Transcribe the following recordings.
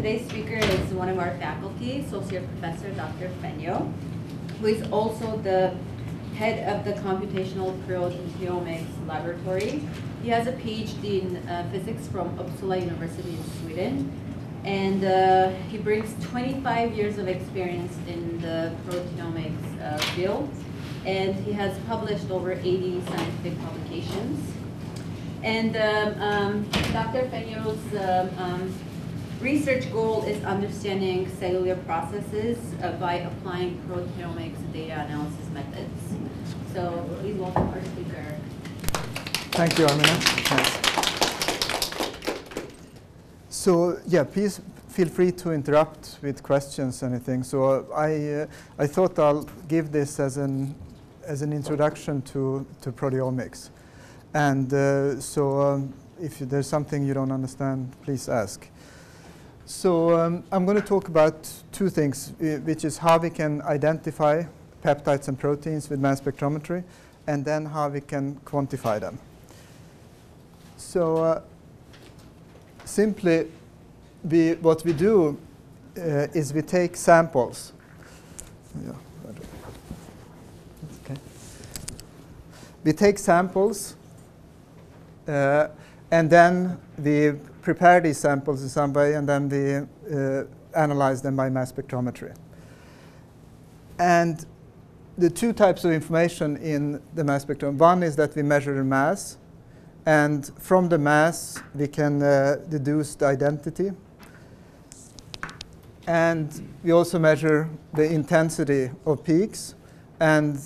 today's speaker is one of our faculty, Associate Professor Dr. Fenyo, who is also the head of the Computational Proteomics Laboratory. He has a PhD in physics from Uppsala University in Sweden, and he brings 25 years of experience in the proteomics field, and he has published over 80 scientific publications. And Dr. Fenyo's research goal is understanding cellular processes by applying proteomics data analysis methods. So please welcome our speaker. Thank you, Armina. Thanks. So yeah, please feel free to interrupt with questions, anything. So I thought I'll give this as an introduction to proteomics. And if there's something you don't understand, please ask. So I'm going to talk about two things, which is how we can identify peptides and proteins with mass spectrometry, and then how we can quantify them. So simply, what we do is we take samples. Yeah. Okay. We take samples, and then we prepare these samples in some way, and then we analyze them by mass spectrometry. And the two types of information in the mass spectrum, one is that we measure the mass, and from the mass we can deduce the identity. And we also measure the intensity of peaks, and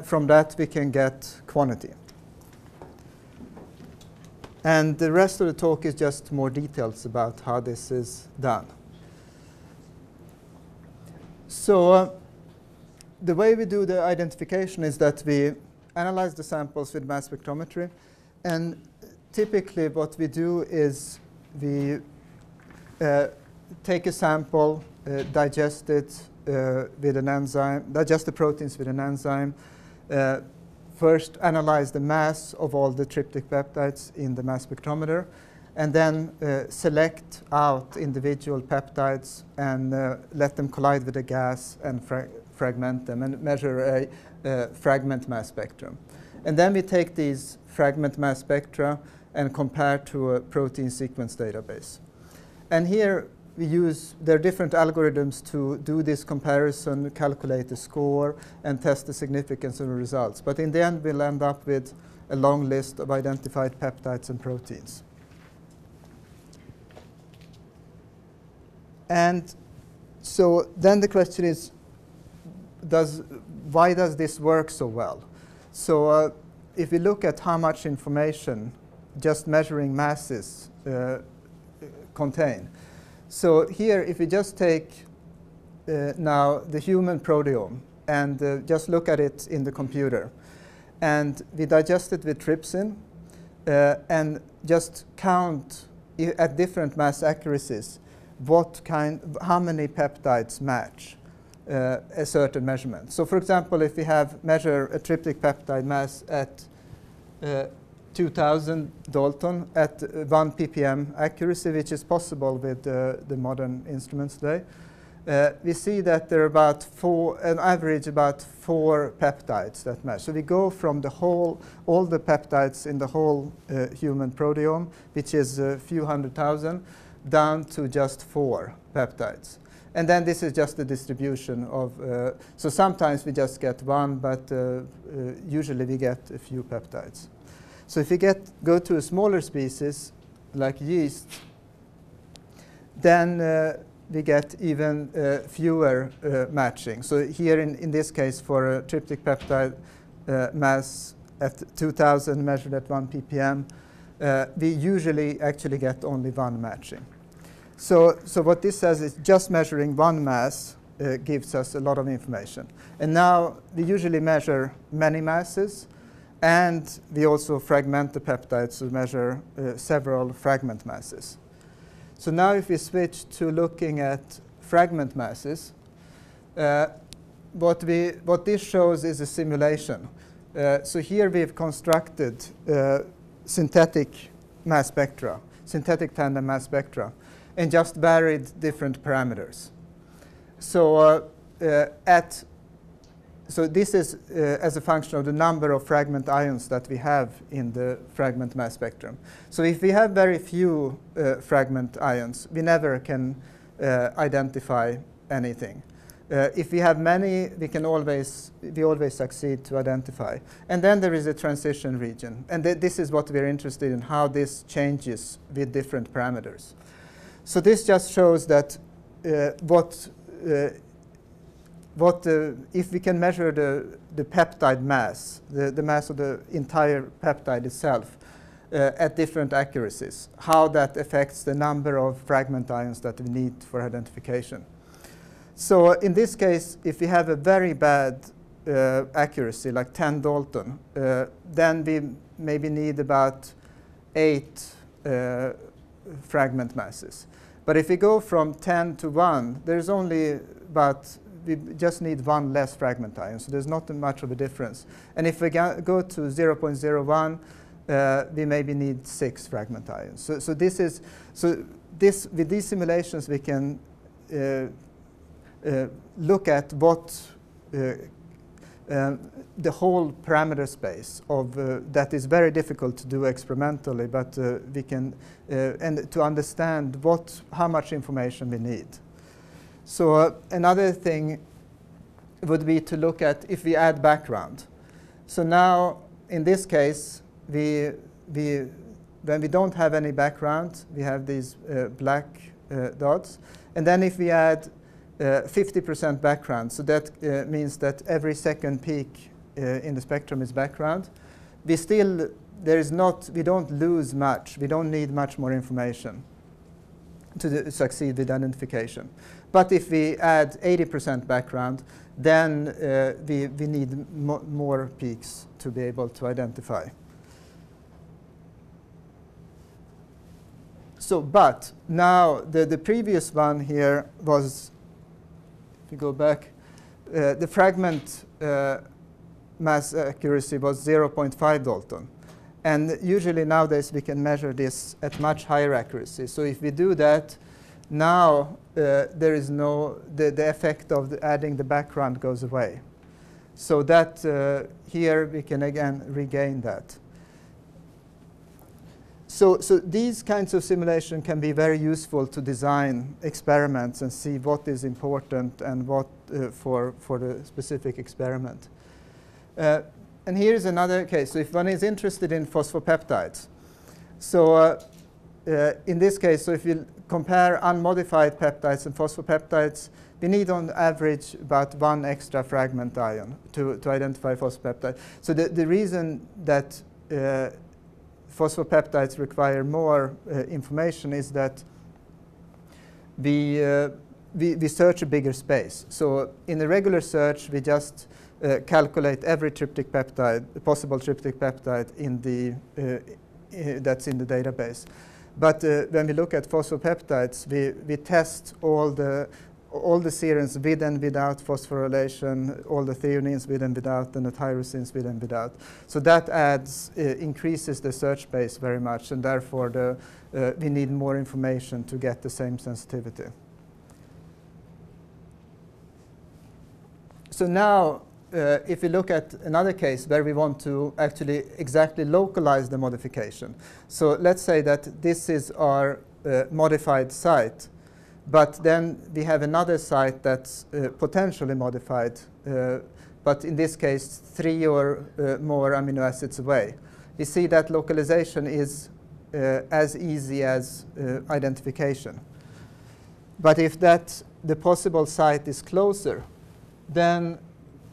from that we can get quantity. And the rest of the talk is just more details about how this is done. So the way we do the identification is that we analyze the samples with mass spectrometry. And typically what we do is we take a sample, digest it with an enzyme, digest the proteins with an enzyme, first analyze the mass of all the tryptic peptides in the mass spectrometer, and then select out individual peptides and let them collide with the gas and fragment them and measure a fragment mass spectrum. And then we take these fragment mass spectra and compare to a protein sequence database. And here there are different algorithms to do this comparison, calculate the score, and test the significance of the results. But in the end, we'll end up with a long list of identified peptides and proteins. And so then the question is, why does this work so well? So if we look at how much information just measuring masses contain. So here, if we just take now the human proteome and just look at it in the computer, and we digest it with trypsin and just count at different mass accuracies how many peptides match a certain measurement. So for example, if we measure a tryptic peptide mass at 2000 Dalton at 1 ppm accuracy, which is possible with the modern instruments today, we see that there are an average about 4 peptides that match. So we go from all the peptides in the whole human proteome, which is a few 100,000, down to just 4 peptides. And then this is just the distribution of, so sometimes we just get 1, but usually we get a few peptides. So if we go to a smaller species, like yeast, then we get even fewer matching. So here in this case, for a tryptic peptide mass at 2000 measured at 1 ppm, we usually actually get only 1 matching. So what this says is just measuring 1 mass gives us a lot of information. And now we usually measure many masses, and we also fragment the peptides to measure several fragment masses. So now if we switch to looking at fragment masses, what this shows is a simulation. So here we've constructed synthetic mass spectra, synthetic tandem mass spectra. and just varied different parameters. So so this is as a function of the number of fragment ions that we have in the fragment mass spectrum. So if we have very few fragment ions, we never can identify anything. If we have many, we always succeed to identify. And then there is a transition region. And this is what we're interested in, how this changes with different parameters. So this just shows that if we can measure the peptide mass, the mass of the entire peptide itself at different accuracies, how that affects the number of fragment ions that we need for identification. So in this case, if we have a very bad accuracy, like 10 Dalton, then we maybe need about 8 fragment masses. But if we go from 10 to 1, there's only we just need 1 less fragment ion, so there's not much of a difference. And if we go to 0.01, we maybe need 6 fragment ions. With these simulations, we can look at what the whole parameter space of that is very difficult to do experimentally, but we can and to understand how much information we need. So another thing would be to look at if we add background. So now in this case, when we don't have any background, we have these black dots, and then if we add 50% background, so that means that every second peak in the spectrum is background. We don't lose much. We don't need much more information to succeed with identification. But if we add 80% background, then we need more peaks to be able to identify. So, but now the previous one here was, if you go back, the fragment mass accuracy was 0.5 Dalton. And usually nowadays we can measure this at much higher accuracy. So if we do that, now there is the effect of adding the background goes away. So that here we can again regain that. So these kinds of simulation can be very useful to design experiments and see what is important and what for the specific experiment. And here is another case. So if one is interested in phosphopeptides, so in this case, so if you compare unmodified peptides and phosphopeptides, we need on average about 1 extra fragment ion to identify phosphopeptide. So the reason that phosphopeptides require more information is that we search a bigger space. So in a regular search, we just calculate every tryptic peptide, possible tryptic peptide that's in the database. But when we look at phosphopeptides, we test all the serines with and without phosphorylation, all the threonines with and without, and the tyrosines with and without. So that increases the search space very much, and therefore we need more information to get the same sensitivity. So now, if we look at another case where we want to actually exactly localize the modification. So let's say that this is our modified site, but then we have another site that's potentially modified, but in this case 3 or more amino acids away. We see that localization is as easy as identification. But if the possible site is closer, then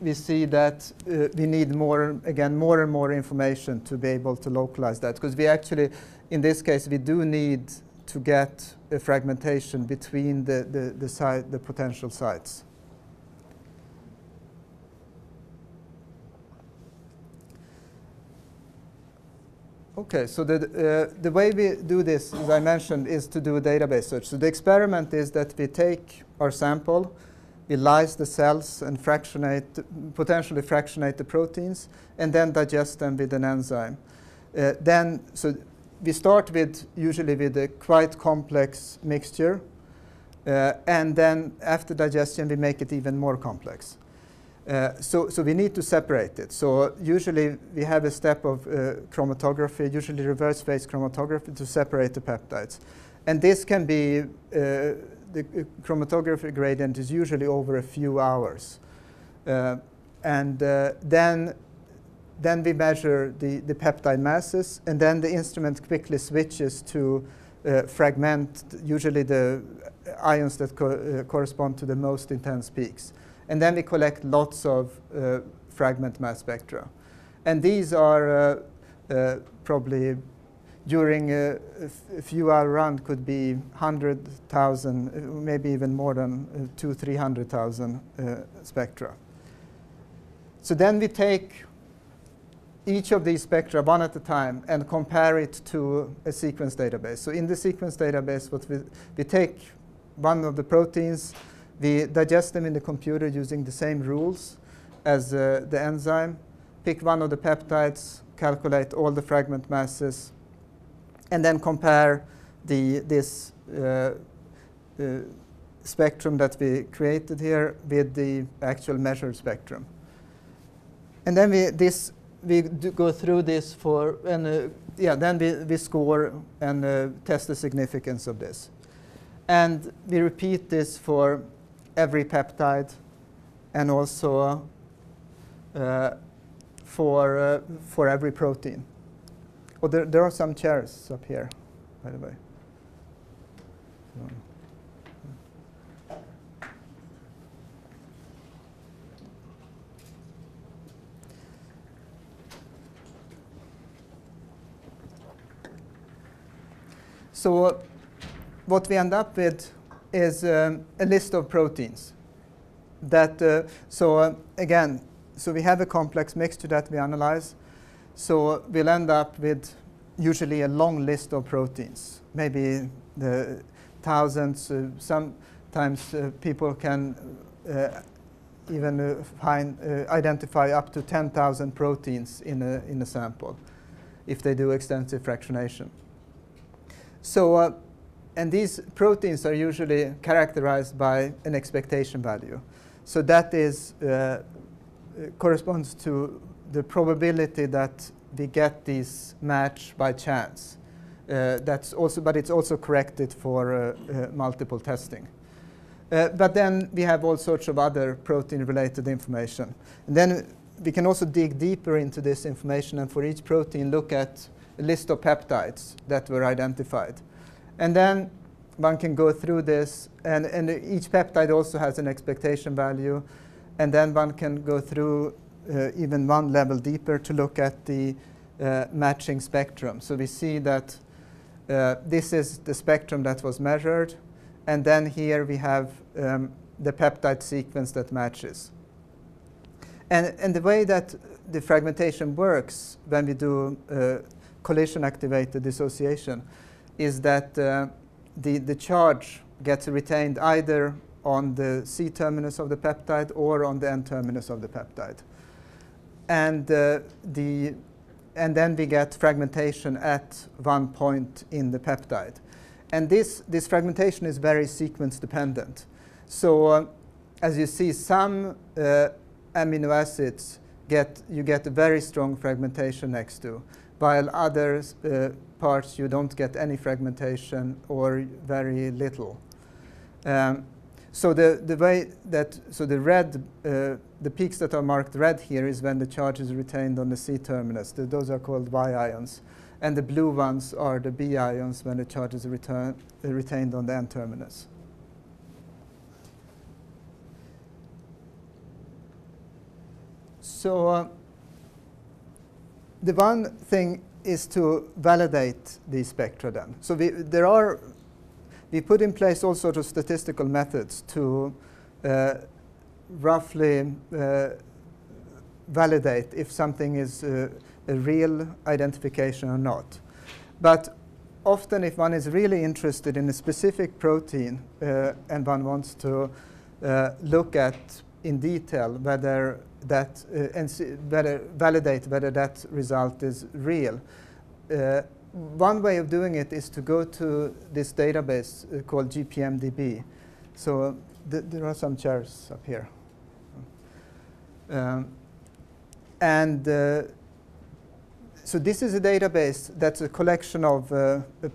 we see that we need more and more information to be able to localize that, because we actually, in this case, we do need to get a fragmentation between the potential sites. Okay, so the way we do this, as I mentioned, is to do a database search. So the experiment is that we take our sample, we lyse the cells and potentially fractionate the proteins, and then digest them with an enzyme. So we start with usually with a quite complex mixture, and then after digestion we make it even more complex. So we need to separate it. So usually we have a step of chromatography, usually reverse phase chromatography, to separate the peptides. And this can be, the chromatography gradient is usually over a few hours. And then we measure the peptide masses, and then the instrument quickly switches to fragment, usually the ions that correspond to the most intense peaks. And then we collect lots of fragment mass spectra. And these are probably, during a few hour run, could be 100,000, maybe even more than 200,000-300,000 spectra. So then we take each of these spectra one at a time and compare it to a sequence database. So in the sequence database, what we take one of the proteins, we digest them in the computer using the same rules as the enzyme, pick one of the peptides, calculate all the fragment masses, and then compare this spectrum that we created here with the actual measured spectrum. And then we go through this for, and then we score and test the significance of this. And we repeat this for every peptide, and also for every protein. Oh, there are some chairs up here, by the way. So what we end up with is a list of proteins. That again, so we have a complex mixture that we analyze. So we'll end up with usually a long list of proteins, maybe the thousands. Sometimes people can even identify up to 10,000 proteins in a sample if they do extensive fractionation. So, and these proteins are usually characterized by an expectation value. So that is corresponds to the probability that we get these match by chance. That's also, but it's also corrected for multiple testing. But then we have all sorts of other protein-related information. And then we can also dig deeper into this information, and for each protein look at a list of peptides that were identified. And then one can go through this, and each peptide also has an expectation value. And then one can go through even one level deeper to look at the matching spectrum. So we see that this is the spectrum that was measured. And then here we have the peptide sequence that matches. And the way that the fragmentation works when we do collision-activated dissociation is that the charge gets retained either on the C-terminus of the peptide or on the N-terminus of the peptide. And then we get fragmentation at one point in the peptide. And this fragmentation is very sequence dependent. So as you see, some amino acids you get a very strong fragmentation next to, while other parts you don't get any fragmentation or very little. So the way that, so the red, the peaks that are marked red here is when the charge is retained on the C-terminus. Those are called Y ions. And the blue ones are the B ions when the charge is retained on the N-terminus. So the one thing is to validate these spectra then. So we put in place all sorts of statistical methods to roughly validate if something is a real identification or not. But often if one is really interested in a specific protein and one wants to look at in detail whether that validate whether that result is real, one way of doing it is to go to this database called GPMDB. So there are some chairs up here. So this is a database that's a collection of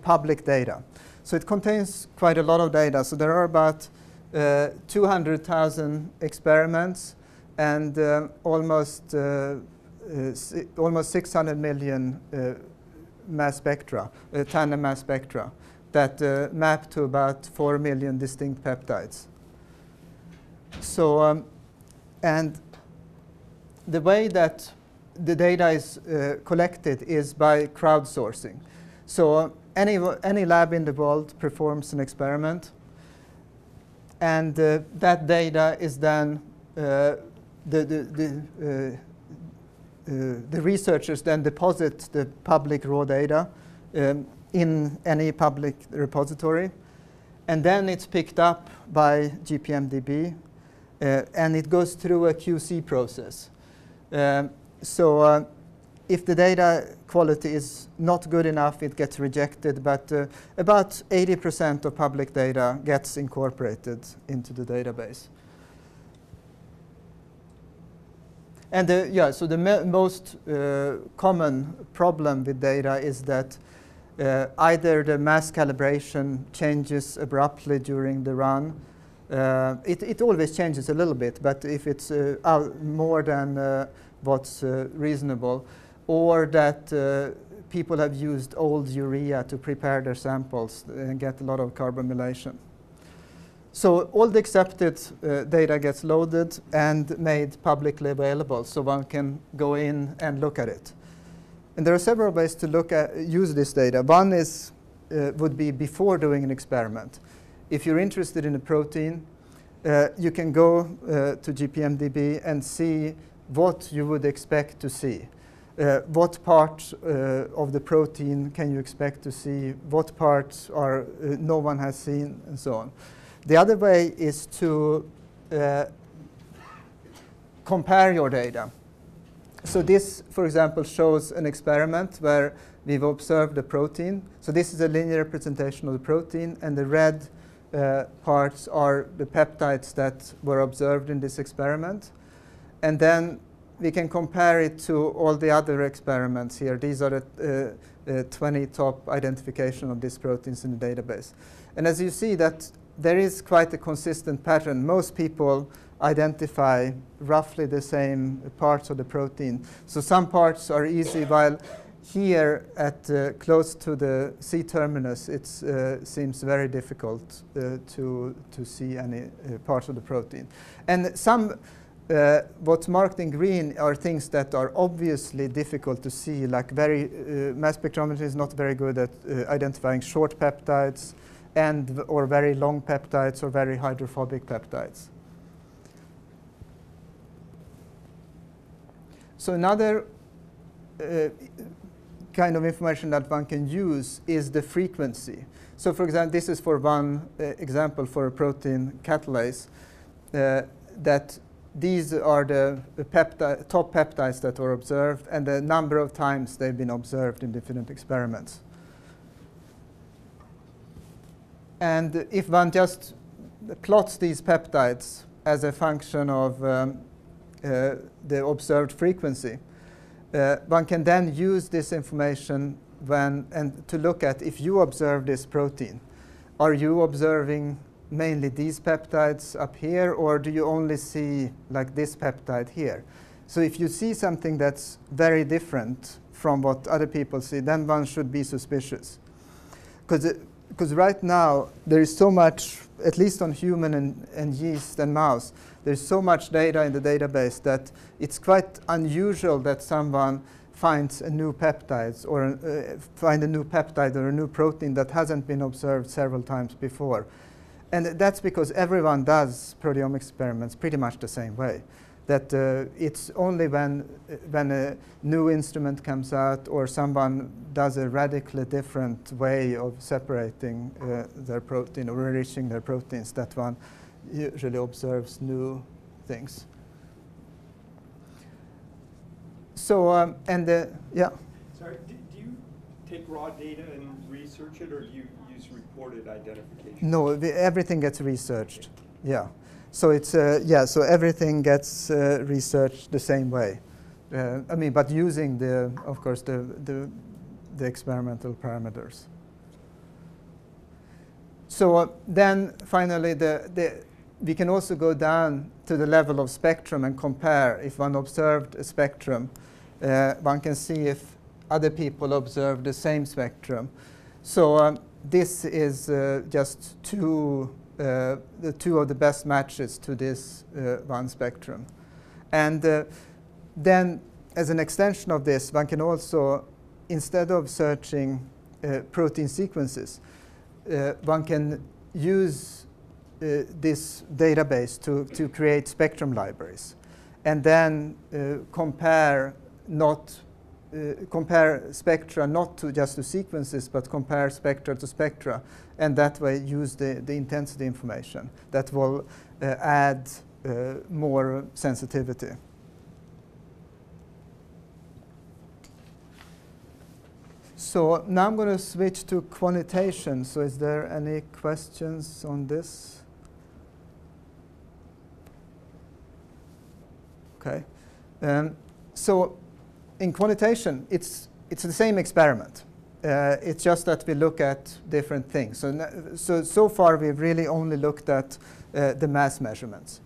public data. So it contains quite a lot of data. So there are about 200,000 experiments and almost 600 million mass spectra, tandem mass spectra, that map to about 4 million distinct peptides. So, and the way that the data is collected is by crowdsourcing. So any lab in the world performs an experiment, and that data is then the researchers then deposit the public raw data in any public repository, and then it's picked up by GPMDB, and it goes through a QC process. So if the data quality is not good enough, it gets rejected, but about 80% of public data gets incorporated into the database. And so the most common problem with data is that either the mass calibration changes abruptly during the run. It always changes a little bit, but if it's more than what's reasonable, or that people have used old urea to prepare their samples and get a lot of carbamylation. So all the accepted data gets loaded and made publicly available, so one can go in and look at it. And there are several ways to use this data. One is would be before doing an experiment. If you're interested in a protein, you can go to GPMDB and see what you would expect to see. What part of the protein can you expect to see? What parts are no one has seen, and so on. The other way is to compare your data. So this, for example, shows an experiment where we've observed the protein. So this is a linear representation of the protein, and the red parts are the peptides that were observed in this experiment. And then we can compare it to all the other experiments here. These are the 20 top identification of these proteins in the database. And as you see, that there is quite a consistent pattern. Most people identify roughly the same parts of the protein. So some parts are easy, while here at close to the C-terminus, it seems very difficult to see any parts of the protein. And some what's marked in green are things that are obviously difficult to see, like mass spectrometry is not very good at identifying short peptides or very long peptides or very hydrophobic peptides. So another kind of information that one can use is the frequency. So for example, this is for one example for a protein catalase, that these are the top peptides that were observed and the number of times they've been observed in different experiments. And if one just plots these peptides as a function of the observed frequency, one can then use this information to look at if you observe this protein. Are you observing mainly these peptides up here, or do you only see like this peptide here? So if you see something that's very different from what other people see, then one should be suspicious. Because right now, there is so much, at least on human and yeast and mouse, there's so much data in the database that it's quite unusual that someone finds a new peptide or find a new peptide or a new protein that hasn't been observed several times before. And that's because everyone does proteomics experiments pretty much the same way. That it's only when a new instrument comes out or someone does a radically different way of separating their protein or enriching their proteins that one usually observes new things. So, yeah. Sorry, take raw data and research it, or do you use reported identification? No, everything gets researched. Yeah. So it's yeah. So everything gets researched the same way. I mean, but using of course, the experimental parameters. So then finally, we can also go down to the level of spectrum and compare. If one observed a spectrum, one can see if other people observe the same spectrum. So this is just two of the best matches to this one spectrum. And then as an extension of this, one can also, instead of searching protein sequences, one can use this database to create spectrum libraries, and then compare spectra not to just to sequences, but compare spectra to spectra, and that way use the intensity information that will add more sensitivity. So now I'm going to switch to quantitation. So is there any questions on this? Okay. So in quantitation, it's the same experiment. It's just that we look at different things. So far, we've really only looked at the mass measurements.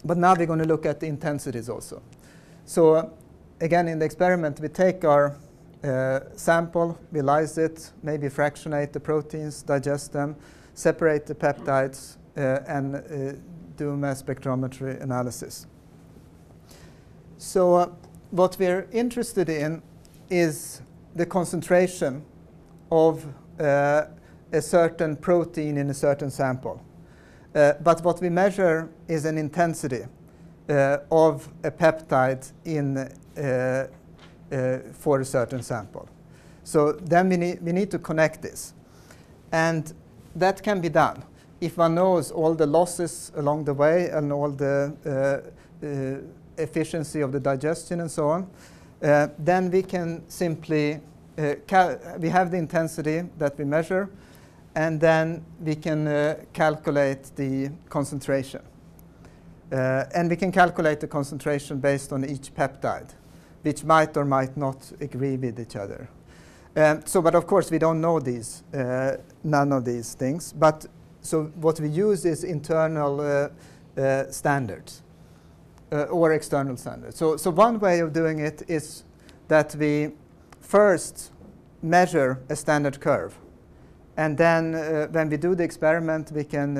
But now we're going to look at the intensities also. So again, in the experiment, we take our sample, we lyse it, maybe fractionate the proteins, digest them, separate the peptides, and do mass spectrometry analysis. So what we're interested in is the concentration of a certain protein in a certain sample. But what we measure is an intensity of a peptide in for a certain sample. So then we need to connect this. And that can be done if one knows all the losses along the way and all the efficiency of the digestion and so on. Then we can simply, we have the intensity that we measure, and then we can calculate the concentration. And we can calculate the concentration based on each peptide, which might or might not agree with each other. But of course, we don't know these, none of these things. But so what we use is internal standards or external standards. So one way of doing it is that we first measure a standard curve. And then when we do the experiment, we can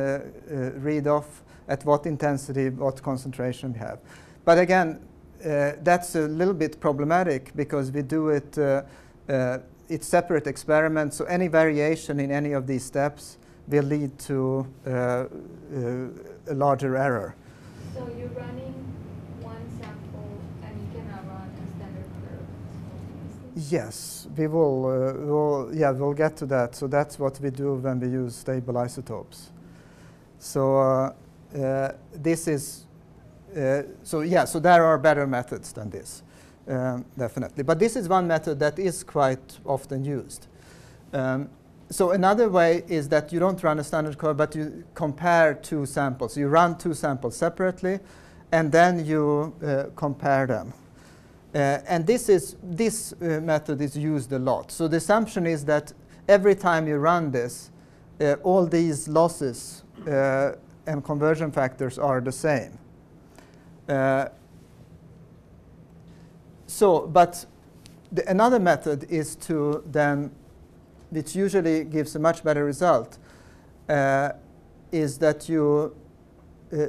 read off at what intensity, what concentration we have. But again, that's a little bit problematic because we do it, it's separate experiments, so any variation in any of these steps will lead to a larger error. So you're running one sample and you cannot run a standard curve? Yes, we will, we'll get to that. So that's what we do when we use stable isotopes. So this is, so there are better methods than this, definitely. But this is one method that is quite often used. So another way is that you don't run a standard curve, but you compare two samples. You run two samples separately, and then you compare them. And this method is used a lot. So the assumption is that every time you run this, all these losses and conversion factors are the same. But another method is to then, which usually gives a much better result, is that you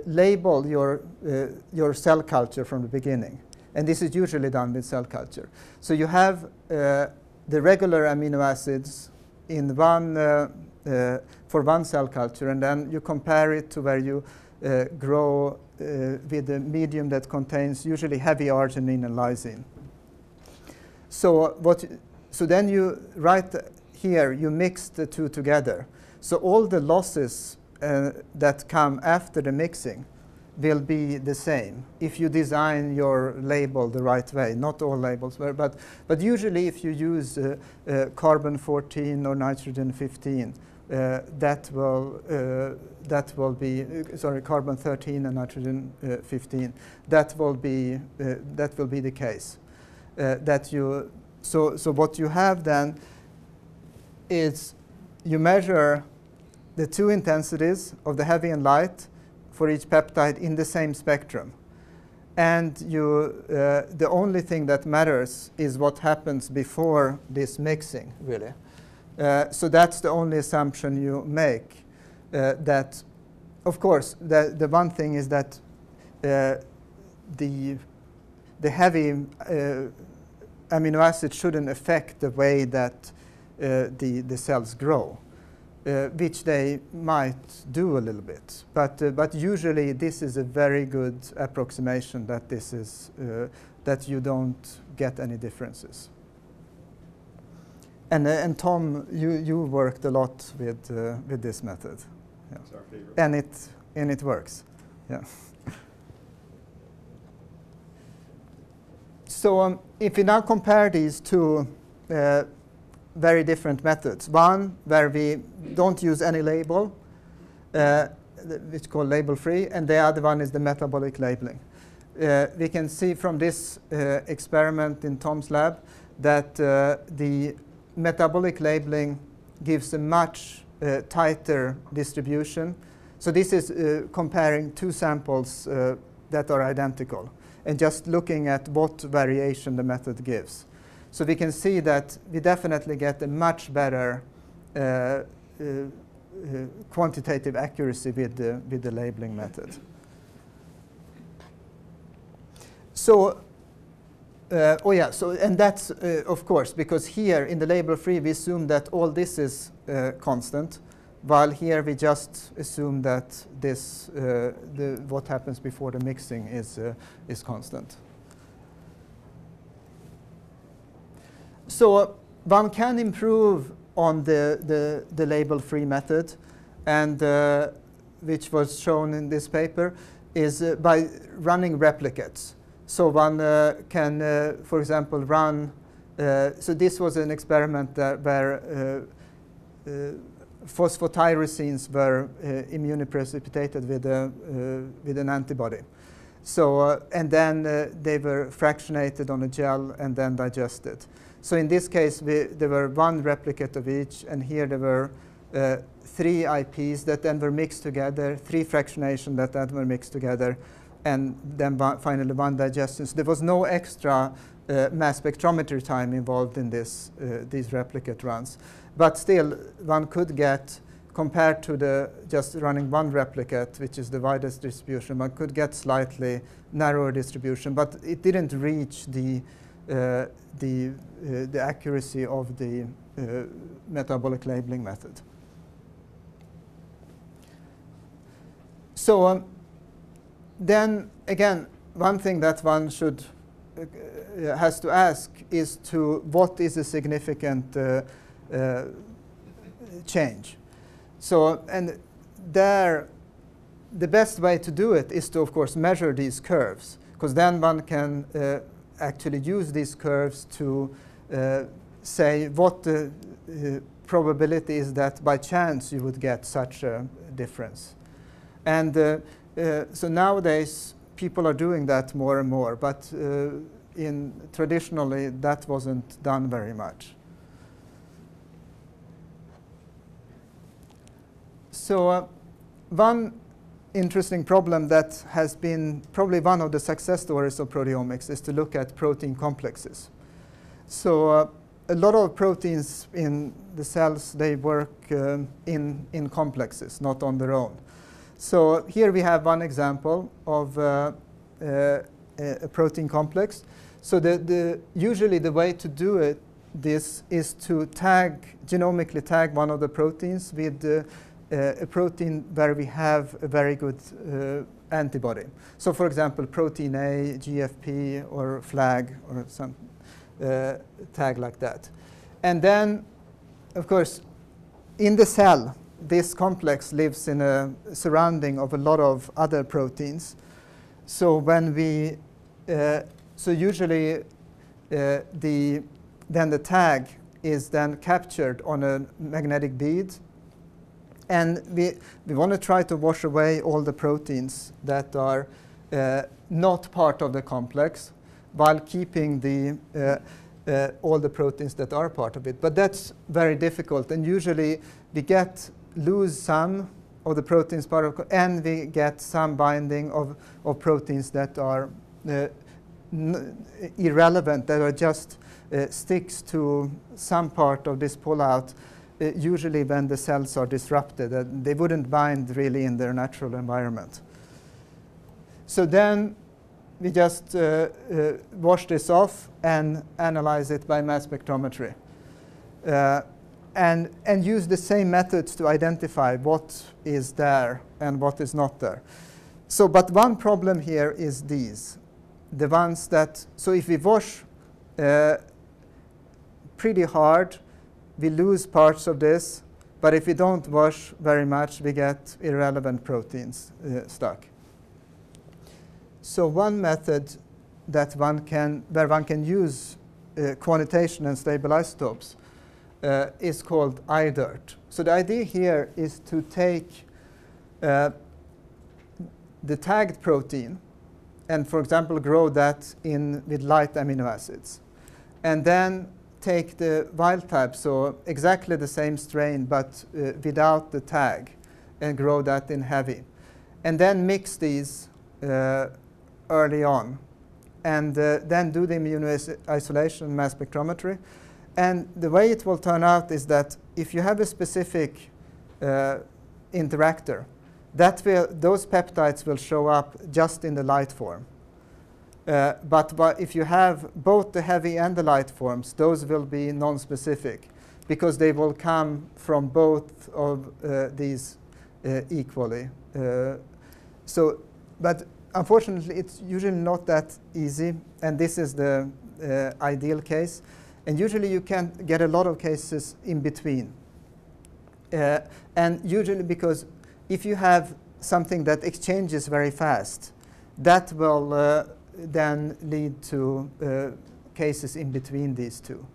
label your cell culture from the beginning. And this is usually done with cell culture. So you have the regular amino acids in for one cell culture, and then you compare it to where you grow with a medium that contains usually heavy arginine and lysine. So then you write here, you mix the two together. So all the losses that come after the mixing will be the same if you design your label the right way. Not all labels were, but usually if you use carbon 14 or nitrogen 15, that will be carbon 13 and nitrogen 15. That will be the case. So what you have then is you measure the two intensities of the heavy and light for each peptide in the same spectrum. And the only thing that matters is what happens before this mixing, really. So that's the only assumption you make. That, of course, the one thing is that the heavy amino acids shouldn't affect the way that the cells grow. Which they might do a little bit, but usually this is a very good approximation that this is that you don't get any differences. And Tom, you worked a lot with this method, yeah. It's our favorite. And it works, yeah. So if we now compare these two very different methods. One where we don't use any label, which is called label-free, and the other one is the metabolic labeling. We can see from this experiment in Tom's lab that the metabolic labeling gives a much tighter distribution. So this is comparing two samples that are identical and just looking at what variation the method gives. So we can see that we definitely get a much better quantitative accuracy with the labeling method. So, and that's of course because here in the label-free we assume that all this is constant, while here we just assume that this what happens before the mixing is constant. So one can improve on the label-free method, and which was shown in this paper, is by running replicates. So one can, for example, run. So this was an experiment where phosphotyrosines were immunoprecipitated with an antibody. So and then they were fractionated on a gel and then digested. So in this case, there were one replicate of each, and here there were 3 IPs that then were mixed together, 3 fractionation that then were mixed together, and then finally one digestion. So there was no extra mass spectrometry time involved in these replicate runs. But still, one could get, compared to just running one replicate, which is the widest distribution, one could get slightly narrower distribution, but it didn't reach the accuracy of the metabolic labeling method. So then again, one thing that one should has to ask is to what is a significant change. So and there, the best way to do it is to of course measure these curves, because then one can actually use these curves to say what the probability is that by chance you would get such a difference. And so nowadays people are doing that more and more, but traditionally that wasn't done very much. So one interesting problem that has been probably one of the success stories of proteomics is to look at protein complexes. So a lot of proteins in the cells, they work in complexes, not on their own. So here we have one example of a protein complex. So usually the way to do this is to genomically tag one of the proteins with a protein where we have a very good antibody. So for example, protein A, GFP, or FLAG, or some tag like that. And then, of course, in the cell, this complex lives in a surrounding of a lot of other proteins. So when we, so usually then the tag is then captured on a magnetic bead. And we want to try to wash away all the proteins that are not part of the complex while keeping all the proteins that are part of it. But that's very difficult. And usually we lose some of the proteins part of, and we get some binding of proteins that are irrelevant, that are just sticks to some part of this pullout, usually when the cells are disrupted. They wouldn't bind really in their natural environment. So then we just wash this off and analyze it by mass spectrometry. And use the same methods to identify what is there and what is not there. So, but one problem here is these. The ones that, so if we wash pretty hard, we lose parts of this. But if we don't wash very much, we get irrelevant proteins stuck. So one method that where one can use quantitation and stable isotopes is called iDirt. So the idea here is to take the tagged protein and, for example, grow that with light amino acids. And then take the wild type, so exactly the same strain, but without the tag, and grow that in heavy. And then mix these early on. And then do the immunoisolation mass spectrometry. And the way it will turn out is that if you have a specific interactor, those peptides will show up just in the light form. But if you have both the heavy and the light forms, those will be non-specific because they will come from both of these equally. But unfortunately, it's usually not that easy, and this is the ideal case. And usually you can get a lot of cases in between. And usually because if you have something that exchanges very fast, that will then lead to cases in between these two.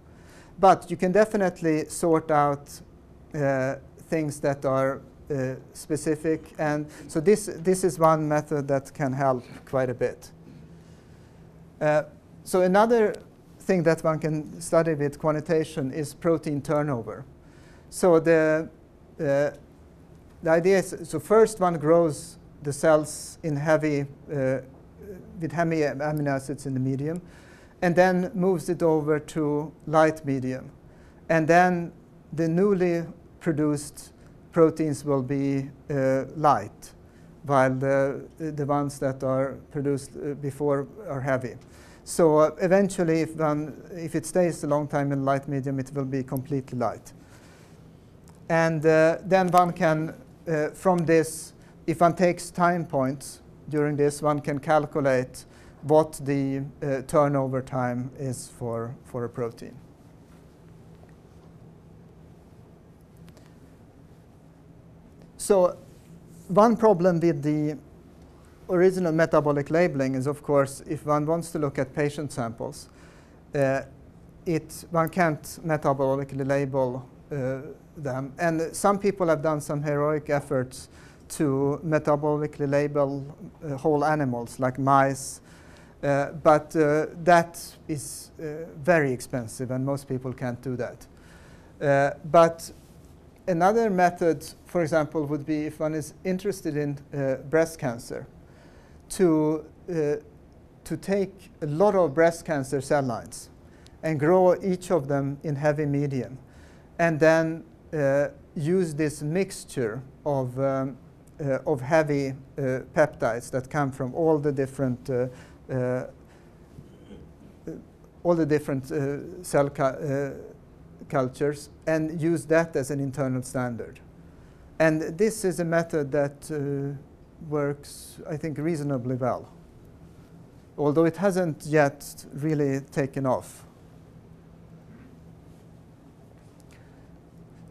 But you can definitely sort out things that are specific. And so this is one method that can help quite a bit. So another thing that one can study with quantitation is protein turnover. So the idea is, so first one grows the cells in heavy, with heavy amino acids in the medium, and then moves it over to light medium. And then the newly produced proteins will be light, while the ones that are produced before are heavy. So eventually, if it stays a long time in light medium, it will be completely light. And then one can, from this, if one takes time points during this, one can calculate what the turnover time is for a protein. So one problem with the original metabolic labeling is, of course, if one wants to look at patient samples, one can't metabolically label them. And some people have done some heroic efforts to metabolically label whole animals, like mice. But that is very expensive, and most people can't do that. But another method, for example, would be if one is interested in breast cancer, to take a lot of breast cancer cell lines and grow each of them in heavy medium, and then use this mixture of heavy peptides that come from all the different cell cultures, and use that as an internal standard. And this is a method that works, I think, reasonably well, although it hasn't yet really taken off.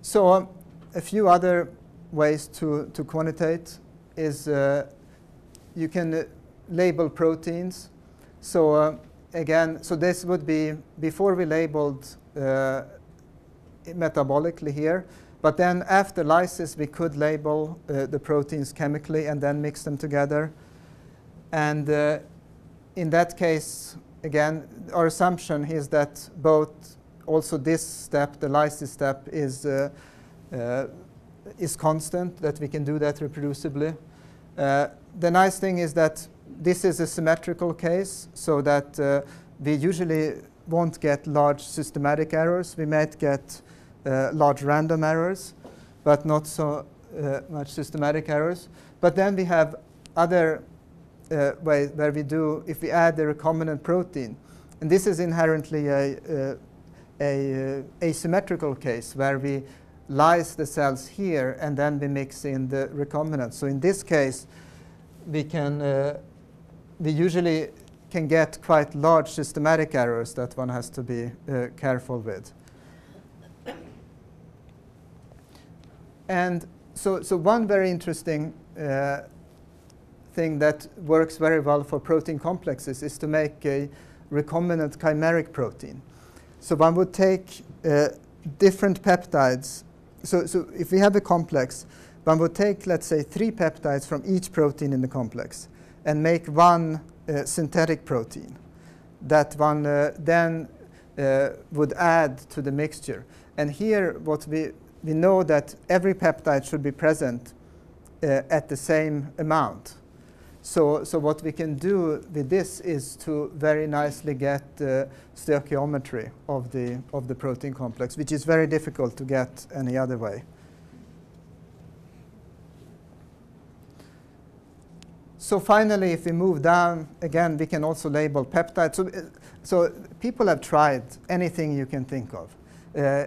So a few other ways to quantitate is you can label proteins. So again, so this would be before we labeled metabolically here, but then after lysis we could label the proteins chemically and then mix them together. And in that case, again, our assumption is that both also this step, the lysis step, is constant, that we can do that reproducibly. The nice thing is that this is a symmetrical case, so that we usually won't get large systematic errors. We might get large random errors, but not so much systematic errors. But then we have other ways where we do, if we add a recombinant protein, and this is inherently a asymmetrical case where we lyse the cells here and then we mix in the recombinant. So in this case, we usually can get quite large systematic errors that one has to be careful with. And so one very interesting thing that works very well for protein complexes is to make a recombinant chimeric protein. So one would take different peptides. So if we have a complex, one would take, let's say, 3 peptides from each protein in the complex and make one synthetic protein that one then would add to the mixture. And here, what we know that every peptide should be present at the same amount. So what we can do with this is to very nicely get stoichiometry of the protein complex, which is very difficult to get any other way. So finally, if we move down, again, we can also label peptides. So people have tried anything you can think of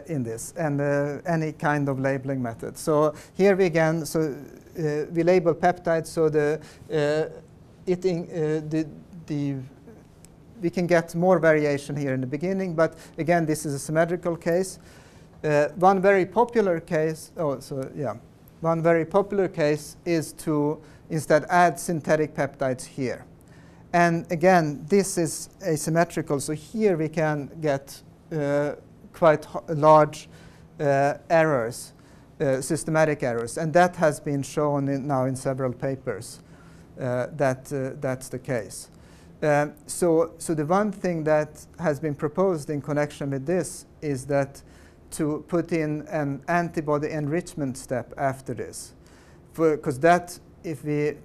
in this, and any kind of labeling method. So here we again, we label peptides. So we can get more variation here in the beginning, but again, this is a symmetrical case. One very popular case. One very popular case is to instead add synthetic peptides here. And again, this is asymmetrical. So here we can get quite large errors, systematic errors. And that has been shown now in several papers that that's the case. So the one thing that has been proposed in connection with this is that to put in an antibody enrichment step after this. Because that, if we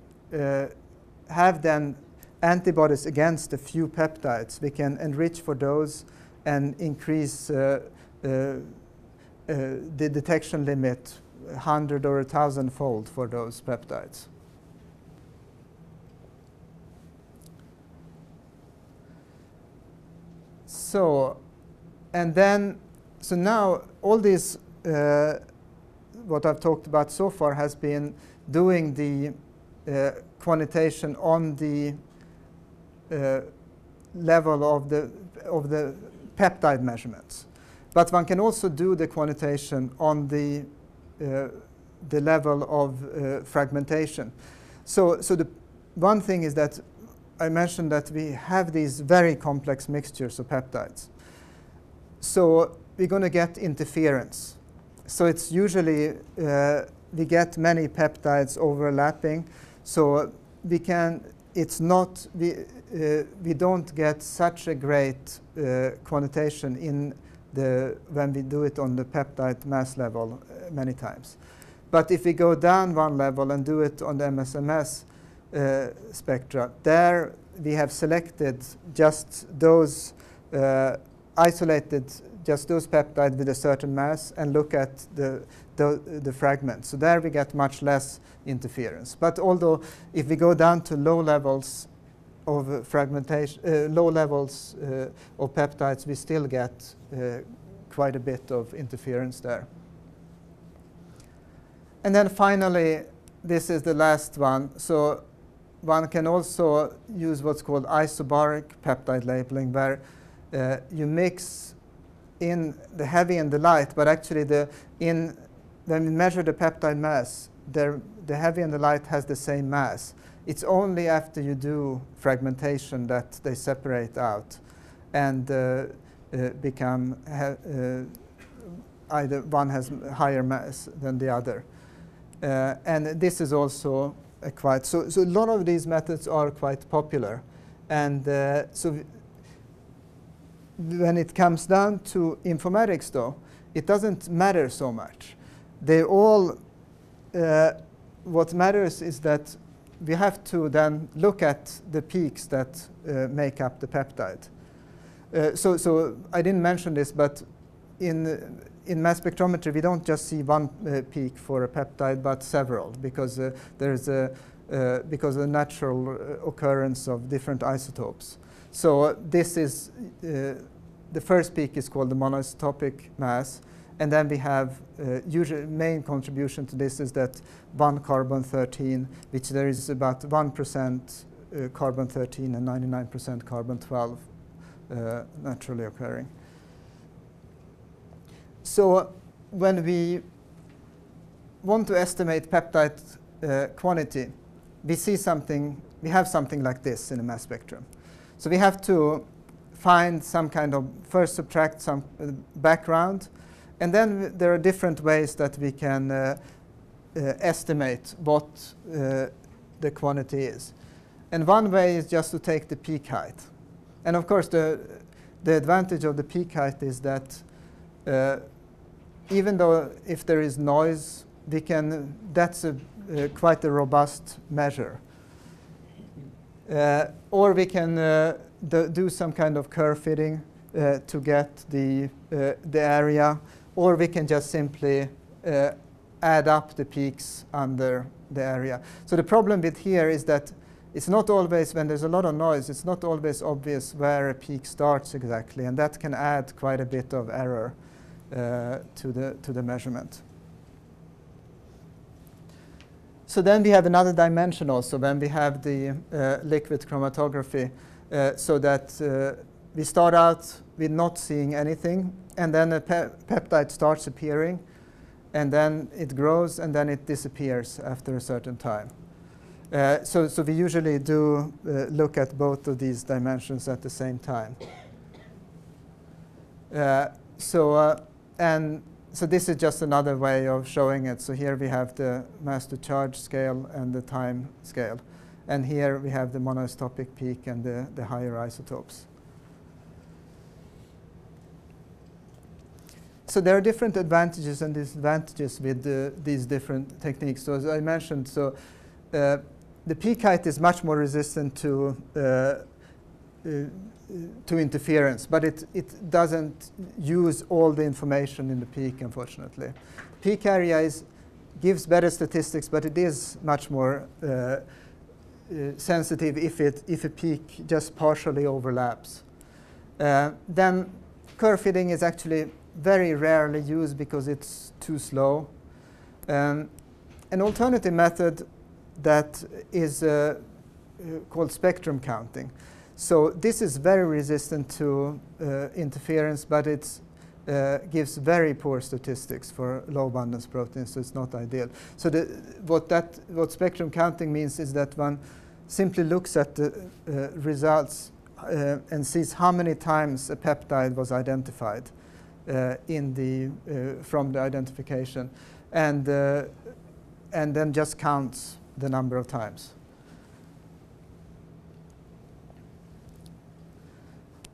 have then antibodies against a few peptides, we can enrich for those and increase the detection limit 100 or 1,000-fold for those peptides. So now all these, what I've talked about so far has been doing the quantitation on the level of the peptide measurements. But one can also do the quantitation on the level of fragmentation. So the one thing is that I mentioned that we have these very complex mixtures of peptides. So we're going to get interference. So it's usually we get many peptides overlapping. So we don't get such a great quantitation when we do it on the peptide mass level many times. But if we go down one level and do it on the MSMS spectra, there we have selected just those isolated, just those peptides with a certain mass and look at the fragments. So there we get much less interference. But although if we go down to low levels of fragmentation, low levels of peptides, we still get quite a bit of interference there. And then finally, this is the last one. So one can also use what's called isobaric peptide labeling, where you mix in the heavy and the light, but actually when we measure the peptide mass, the heavy and the light has the same mass. It's only after you do fragmentation that they separate out and become either one has higher mass than the other. And this is also quite, so a lot of these methods are quite popular. And so when it comes down to informatics though, it doesn't matter so much. They all, what matters is that we have to then look at the peaks that make up the peptide. So I didn't mention this, but in mass spectrometry, we don't just see one peak for a peptide, but several, because there's because of the natural occurrence of different isotopes. So this is the first peak is called the monoisotopic mass, and then we have usually main contribution to this is that 1 carbon-13, which there is about 1% carbon-13 and 99% carbon-12 naturally occurring. So when we want to estimate peptide quantity, we have something like this in a mass spectrum. So we have to find some kind of, first subtract some background, and then there are different ways that we can estimate what the quantity is. And one way is just to take the peak height. And of course, the advantage of the peak height is that even though if there is noise, we can, that's quite a robust measure. Or we can do some kind of curve fitting to get the area, or we can just simply add up the peaks under the area. So the problem with here is that it's not always, when there's a lot of noise, it's not always obvious where a peak starts exactly, and that can add quite a bit of error to the measurement. So then we have another dimension also when we have the liquid chromatography, so that we start out with not seeing anything, and then a peptide starts appearing, and then it grows, and then it disappears after a certain time. So we usually do look at both of these dimensions at the same time. So this is just another way of showing it. So here we have the mass to charge scale and the time scale. And here we have the monoisotopic peak and the higher isotopes. So there are different advantages and disadvantages with these different techniques. So as I mentioned, so the peak height is much more resistant to interference, but it doesn't use all the information in the peak, unfortunately. Peak area gives better statistics, but it is much more sensitive if a peak just partially overlaps. Then curve fitting is actually very rarely used because it's too slow. An alternative method that is called spectrum counting. So this is very resistant to interference, but it gives very poor statistics for low abundance proteins, so it's not ideal. So what spectrum counting means is that one simply looks at the results and sees how many times a peptide was identified from the identification, and then just counts the number of times.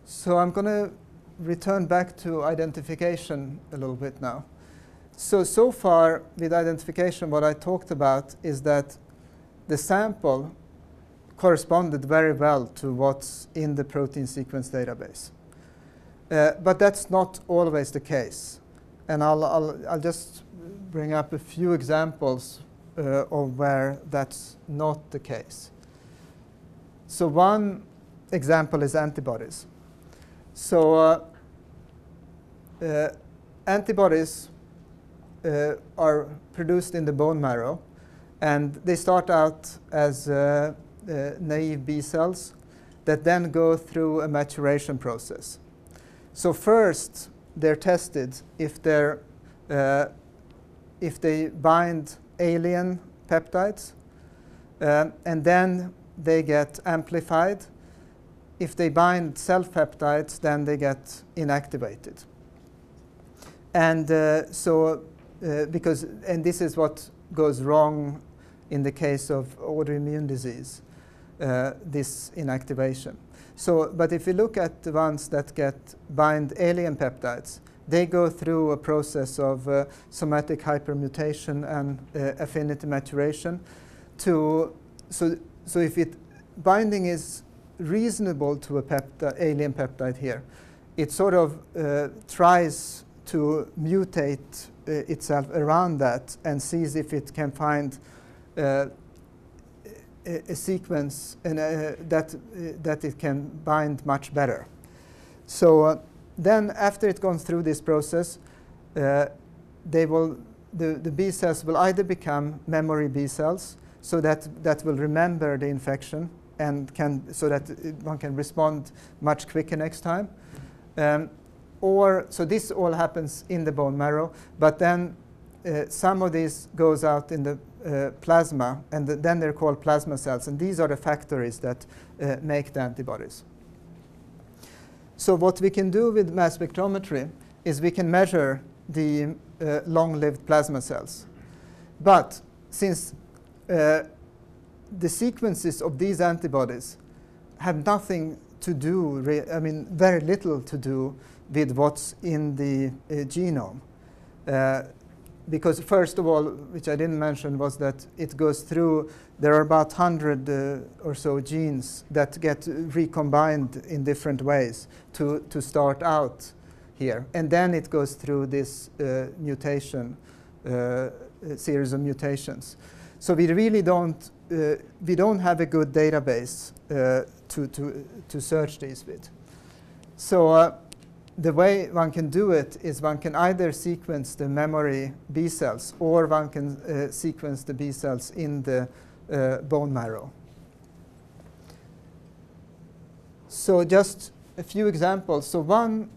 So I'm going to return back to identification a little bit now. So far with identification, what I talked about is that the sample corresponded very well to what's in the protein sequence database. But that's not always the case. And I'll just bring up a few examples of where that's not the case. So one example is antibodies. So antibodies are produced in the bone marrow, and they start out as naive B cells that then go through a maturation process. So first, they're tested if they bind alien peptides, and then they get amplified. If they bind self peptides, then they get inactivated. And and this is what goes wrong in the case of autoimmune disease, this inactivation. So, but if you look at the ones that bind alien peptides, they go through a process of somatic hypermutation and affinity maturation. So if binding is reasonable to a alien peptide here, it sort of tries to mutate itself around that and sees if it can find a sequence and, that it can bind much better. So then after it goes through this process, the B cells will either become memory B cells, so that will remember the infection and so that one can respond much quicker next time. So this all happens in the bone marrow, but then some of these goes out in the plasma, and then they're called plasma cells, and these are the factories that make the antibodies. So what we can do with mass spectrometry is we can measure the long-lived plasma cells. But since the sequences of these antibodies have nothing to do, very little to do with what's in the genome. Because first of all, which I didn't mention, was that it goes through, there are about 100 or so genes that get recombined in different ways to start out here. And then it goes through this mutation, series of mutations. So we really don't have a good database to search these with. So the way one can do it is one can either sequence the memory B cells, or one can sequence the B cells in the bone marrow. So just a few examples. So one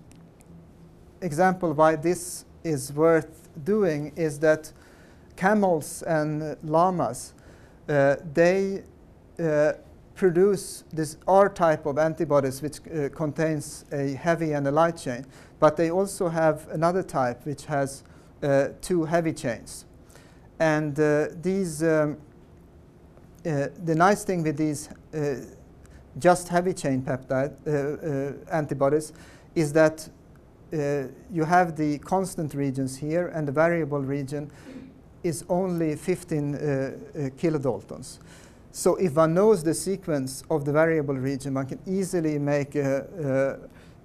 example why this is worth doing is that camels and llamas, they produce this R type of antibodies which contains a heavy and a light chain, but they also have another type which has 2 heavy chains. And the nice thing with these just heavy chain peptide antibodies is that you have the constant regions here, and the variable region is only 15 kilodaltons. So if one knows the sequence of the variable region, one can easily make a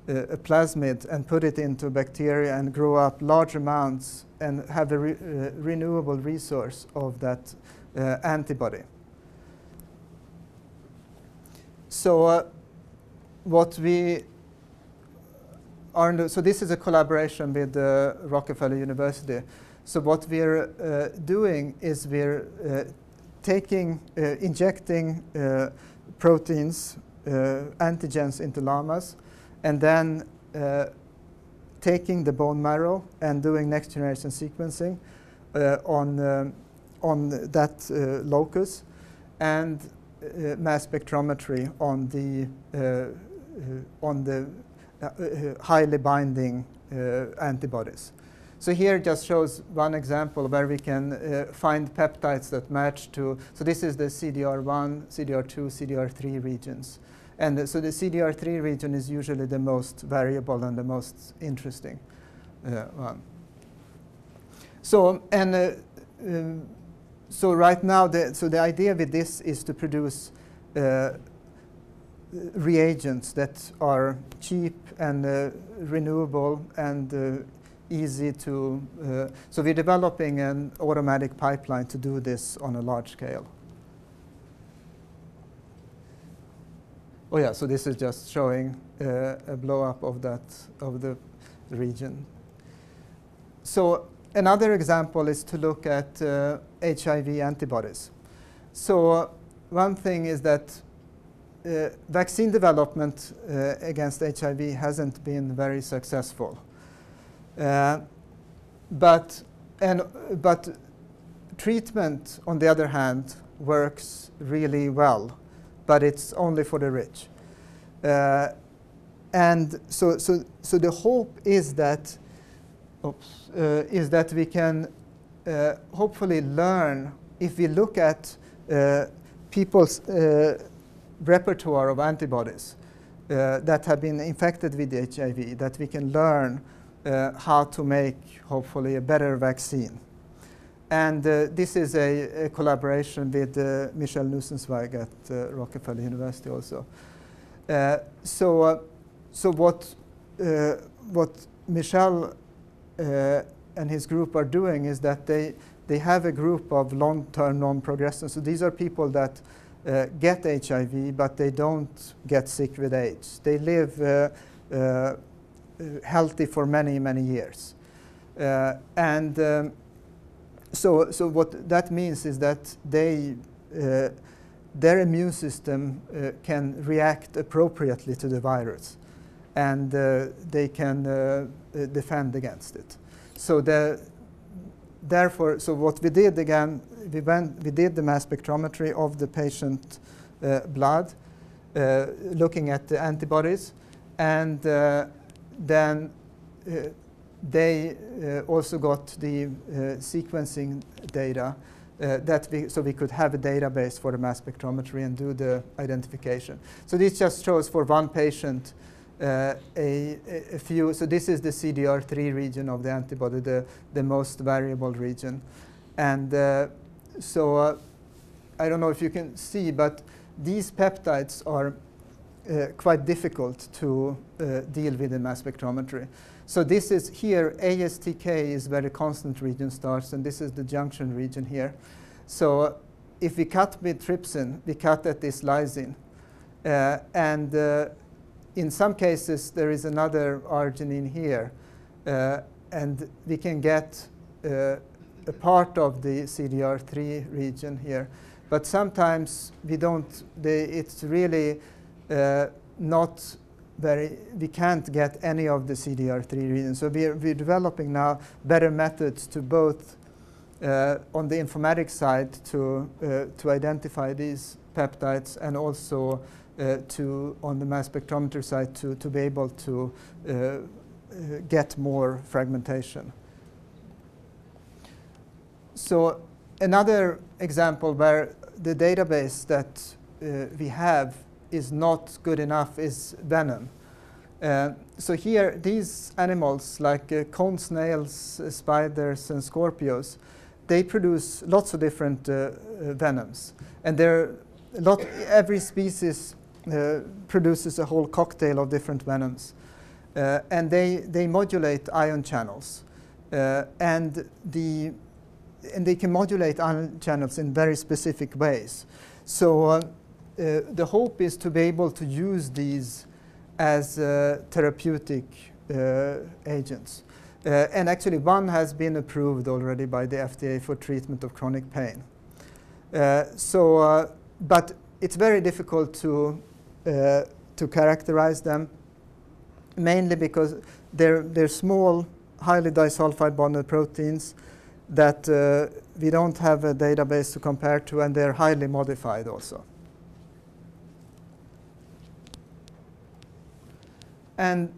plasmid and put it into bacteria and grow up large amounts and have a renewable resource of that antibody. So what we are, so this is a collaboration with Rockefeller University. So what we're doing is we're injecting proteins, antigens into llamas, and then taking the bone marrow and doing next generation sequencing on that locus, and mass spectrometry on the highly binding antibodies. So here just shows one example where we can find peptides that match to, so this is the CDR1, CDR2, CDR3 regions. And so the CDR3 region is usually the most variable and the most interesting one. So, so right now, the idea with this is to produce reagents that are cheap and renewable and easy to, so we're developing an automatic pipeline to do this on a large scale. Oh yeah, so this is just showing a blow up of the region. So another example is to look at HIV antibodies. So one thing is that vaccine development against HIV hasn't been very successful. But treatment, on the other hand, works really well, but it's only for the rich. And so the hope is that, we can hopefully learn, if we look at people's repertoire of antibodies that have been infected with HIV, that we can learn how to make, hopefully, a better vaccine. And this is a collaboration with Michel Nussenzweig at Rockefeller University also. So what Michel and his group are doing is that they have a group of long-term non-progressors. So these are people that get HIV, but they don't get sick with AIDS. They live healthy for many, many years. So what that means is that their immune system can react appropriately to the virus, and they can defend against it. So therefore, so what we did again, we did the mass spectrometry of the patient blood, looking at the antibodies, and then they also got the sequencing data so we could have a database for the mass spectrometry and do the identification. So this just shows for one patient a few. So this is the CDR3 region of the antibody, the most variable region. And so I don't know if you can see, but these peptides are quite difficult to deal with in mass spectrometry. So this is here, ASTK is where the constant region starts, and this is the junction region here. So if we cut with trypsin, we cut at this lysine. And in some cases, there is another arginine here. And we can get a part of the CDR3 region here. But sometimes we don't, it's really not we can't get any of the CDR3 regions. So we're developing now better methods to both, on the informatics side, to identify these peptides, and also on the mass spectrometer side to be able to get more fragmentation. So another example where the database that we have is not good enough is venom. So here, these animals, like cone snails, spiders, and scorpions, they produce lots of different venoms. And every species produces a whole cocktail of different venoms. And they modulate ion channels. And they can modulate ion channels in very specific ways. So the hope is to be able to use these as therapeutic agents. And actually, one has been approved already by the FDA for treatment of chronic pain. But it's very difficult to characterize them, mainly because they're small, highly disulfide bonded proteins that we don't have a database to compare to, and they're highly modified also. And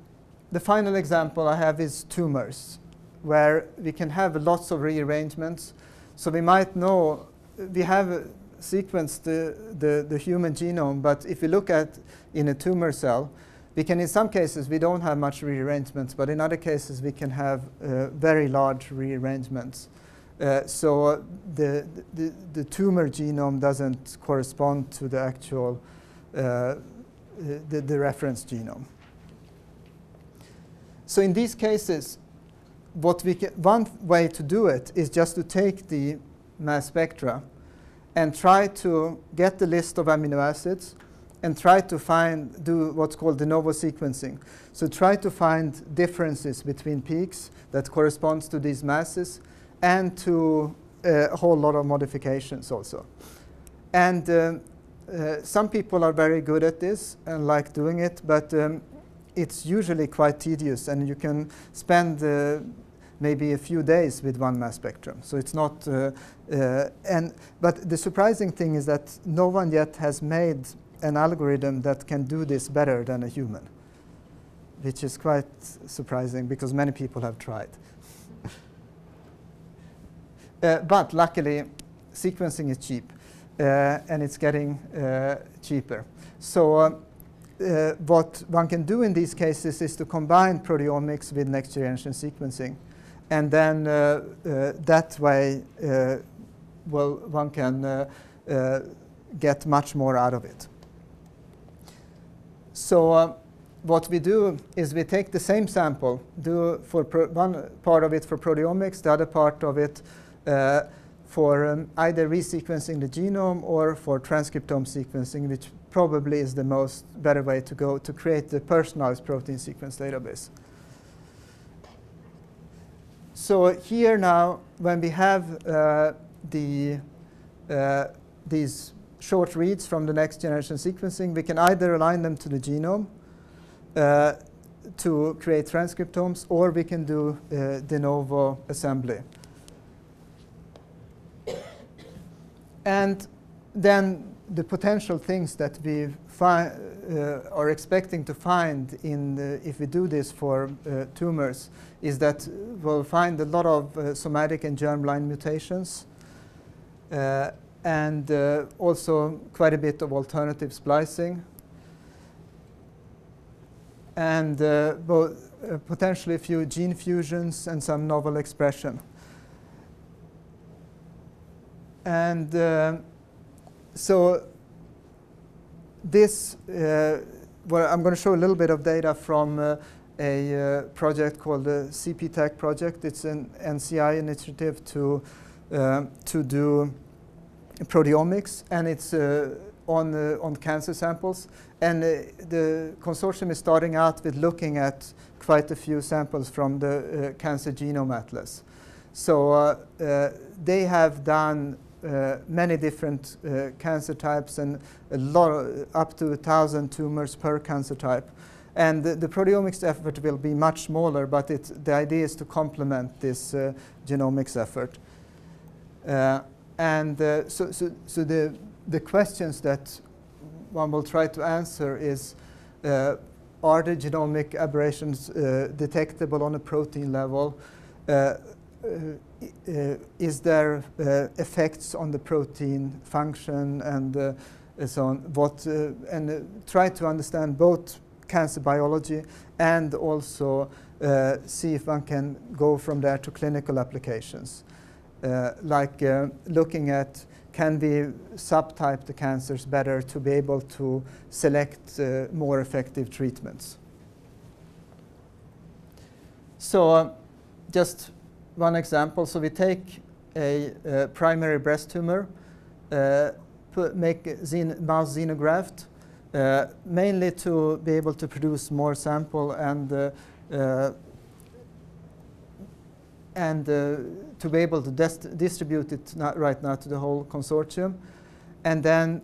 the final example I have is tumors, where we can have lots of rearrangements. So we might know, we have sequenced the human genome, but if we look at in a tumor cell, we can, in some cases, we don't have much rearrangements, but in other cases, we can have very large rearrangements. So the tumor genome doesn't correspond to the actual, the reference genome. So in these cases, one way to do it is just to take the mass spectra and try to get the list of amino acids and try to do what's called de novo sequencing. So try to find differences between peaks that corresponds to these masses, and to a whole lot of modifications also. And some people are very good at this and like doing it, but it's usually quite tedious, and you can spend maybe a few days with one mass spectrum. So it's not, but the surprising thing is that no one yet has made an algorithm that can do this better than a human, which is quite surprising because many people have tried. But luckily, sequencing is cheap, and it's getting cheaper. So what one can do in these cases is to combine proteomics with next-generation sequencing. And then that way, well, one can get much more out of it. So what we do is we take the same sample, do for one part of it for proteomics, the other part of it for either resequencing the genome or for transcriptome sequencing, which probably is the most better way to go to create the personalized protein sequence database. So here now, when we have these short reads from the next generation sequencing, we can either align them to the genome to create transcriptomes, or we can do de novo assembly. And then the potential things that we are expecting to find if we do this for tumors is that we'll find a lot of somatic and germline mutations, and also quite a bit of alternative splicing, and potentially a few gene fusions and some novel expression. And so this, well, I'm going to show a little bit of data from a project called the CPTAC project. It's an NCI initiative to do proteomics, and it's on cancer samples. And the consortium is starting out with looking at quite a few samples from the Cancer Genome Atlas. So they have done many different cancer types and a lot, up to 1,000 tumors per cancer type. And the proteomics effort will be much smaller, but the idea is to complement this genomics effort. So the questions that one will try to answer is, are the genomic aberrations detectable on a protein level? Is there effects on the protein function and so on? And try to understand both cancer biology and also see if one can go from there to clinical applications, like looking at, can we subtype the cancers better to be able to select more effective treatments? So just one example. So we take a primary breast tumor, make mouse xenograft, mainly to be able to produce more sample and to be able to distribute it right now to the whole consortium. And then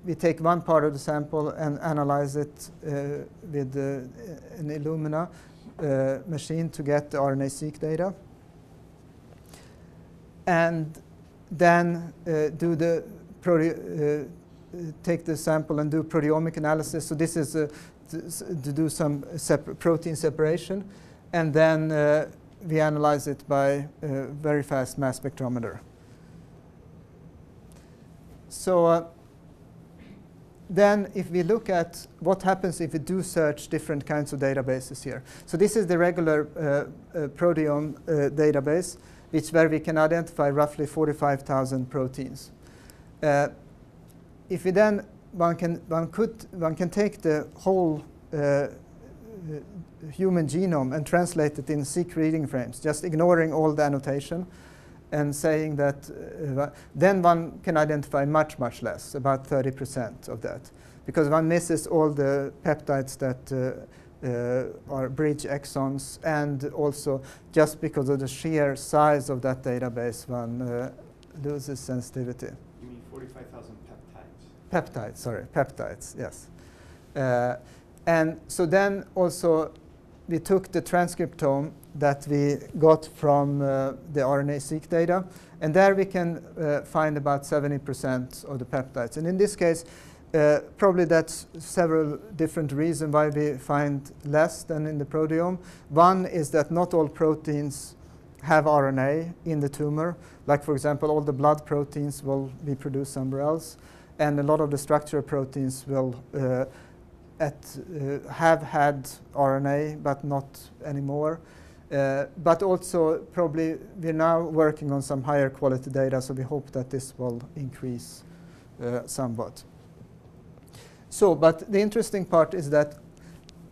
we take one part of the sample and analyze it with an Illumina machine to get the RNA-Seq data. And then take the sample and do proteomic analysis. So this is to do some protein separation. And then we analyze it by very fast mass spectrometer. So then if we look at what happens if we do search different kinds of databases here. So this is the regular proteome database, where we can identify roughly 45,000 proteins. If we then, one can take the whole human genome and translate it in seq reading frames, just ignoring all the annotation and saying that then one can identify much, much less, about 30% of that, because one misses all the peptides that are bridge exons, and also just because of the sheer size of that database, one loses sensitivity. You mean 45,000 peptides? Peptides, sorry, peptides, yes. And so then also we took the transcriptome that we got from the RNA-Seq data, and there we can find about 70% of the peptides. And in this case, probably that's several different reasons why we find less than in the proteome. One is that not all proteins have RNA in the tumor. Like, for example, all the blood proteins will be produced somewhere else, and a lot of the structural proteins will have had RNA, but not anymore. But also, probably, we're now working on some higher quality data, so we hope that this will increase somewhat. So, but the interesting part is that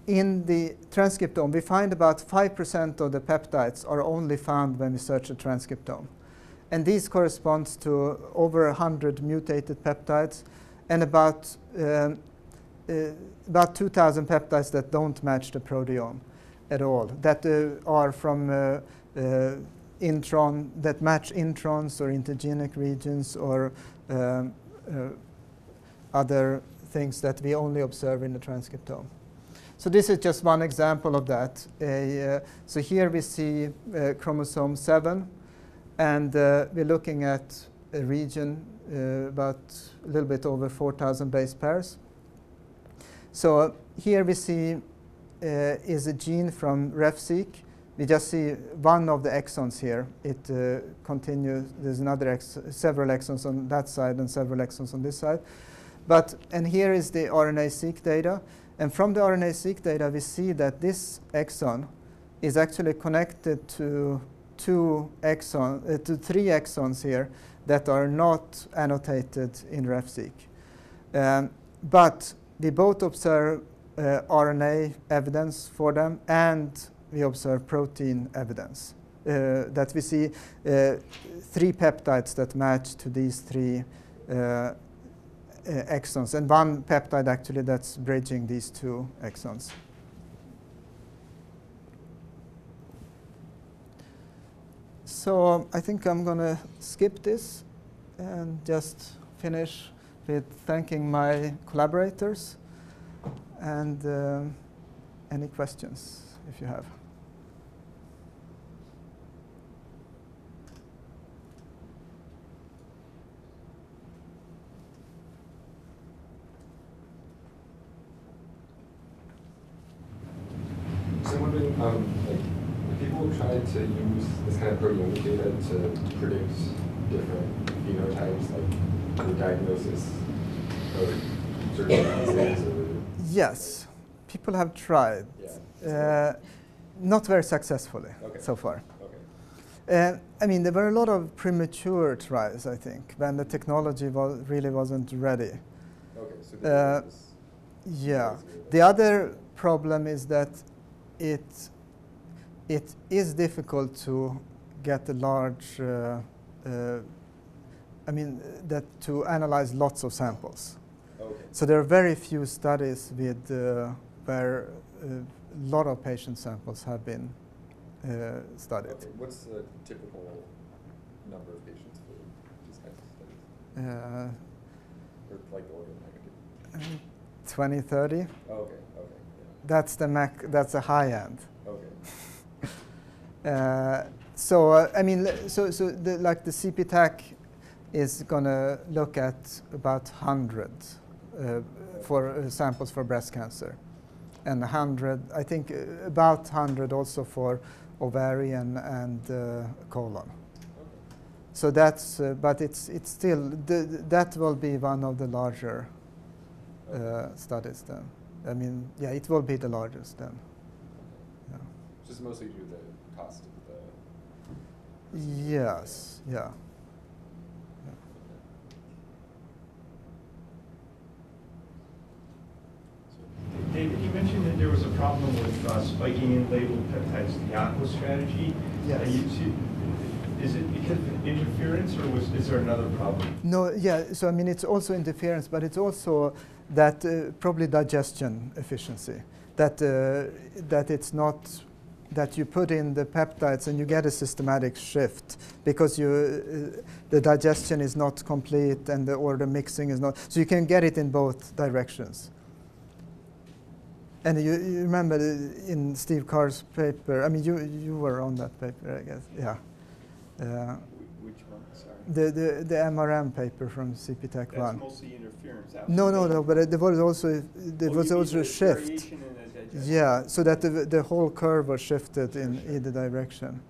in the transcriptome, we find about 5% of the peptides are only found when we search the transcriptome. And these corresponds to over 100 mutated peptides and about 2,000 peptides that don't match the proteome at all, that are from intron, that match introns or intergenic regions or other things that we only observe in the transcriptome. So this is just one example of that. So here we see chromosome 7, and we're looking at a region about a little bit over 4,000 base pairs. So here we see is a gene from RefSeq. We just see one of the exons here. It continues. There's another several exons on that side and several exons on this side. And here is the RNA-Seq data. And from the RNA-Seq data, we see that this exon is actually connected to three exons here that are not annotated in RefSeq. But we both observe RNA evidence for them, and we observe protein evidence. That we see 3 peptides that match to these 3 exons, and one peptide actually that's bridging these 2 exons. So I think I'm going to skip this and just finish with thanking my collaborators and any questions if you have. So I'm wondering, like, people tried to use this kind of proteomic data to predict different phenotypes, like for diagnosis of certain diseases? Yes, people have tried. Yeah. Not very successfully so far. Okay. I mean, there were a lot of premature tries, I think, when the technology really wasn't ready. Okay, so yeah. The other problem is that it is difficult to get a large, to analyze lots of samples. Okay. So there are very few studies with where a lot of patient samples have been studied. Okay. What's the typical number of patients for these kinds of studies? Or like the order of magnitude? 20, 30. Okay. Okay. Yeah. That's the high end. Okay. So the CPTAC is going to look at about 100 for samples for breast cancer, and 100, I think, about 100 also for ovarian and colon. Okay. So that's, but it's still that will be one of the larger studies then. I mean, yeah, it will be the largest then. Yeah. Just mostly due to the cost of the. Yes. Yeah. David, you mentioned that there was a problem with spiking in labeled peptides, the aqua strategy. Yes. Is it because of interference, or is there another problem? No, yeah, so I mean, it's also interference, but it's also that probably digestion efficiency, that it's not that you put in the peptides and you get a systematic shift because the digestion is not complete or the mixing is not, so you can get it in both directions. And you remember in Steve Carr's paper, I mean, you were on that paper, I guess, yeah. Which one, sorry? The MRM paper from CPTAC 1. That's mostly interference. No, but there was also a the shift. variation in the digestion? Yeah, so that the whole curve was shifted in either direction.